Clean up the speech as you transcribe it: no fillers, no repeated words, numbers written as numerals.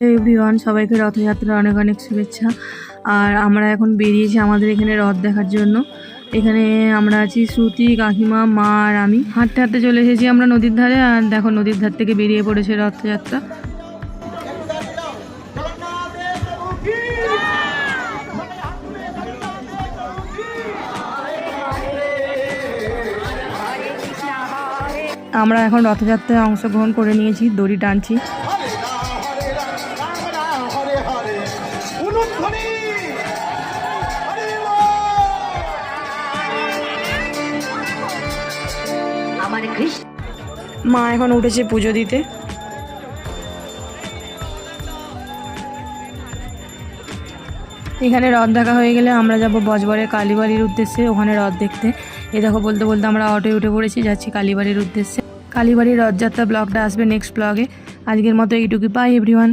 Everyone, সবাইকে রথযাত্রার অনেক অনেক শুভেচ্ছা। আর আমরা এখন বেরিয়েছি আমাদের এখানে রথ দেখার জন্য। এখানে আমরা আছি শ্রুতি, কাকিমা, মা আর আমি। হাঁটতে হাঁটতে চলে এসেছি আমরা নদীর ধারে। আর দেখো নদীর ধার থেকে বেরিয়ে পড়েছে রথযাত্রা। আমরা এখন রথযাত্রায় অংশগ্রহণ করে নিয়েছি, দড়ি টানছি। মা এখন উঠেছে পুজো দিতে। এখানে রথ দেখা হয়ে গেলে আমরা যাব বজবরের কালীবাড়ির উদ্দেশ্যে, ওখানে রথ দেখতে। এই দেখো বলতে বলতে আমরা অটোয় উঠে পড়েছি, যাচ্ছি কালীবাড়ির উদ্দেশ্যে। কালীবাড়ির রথযাত্রা ব্লগটা আসবে নেক্সট ব্লগে। আজকের মতো এইটুকুই। By everyone.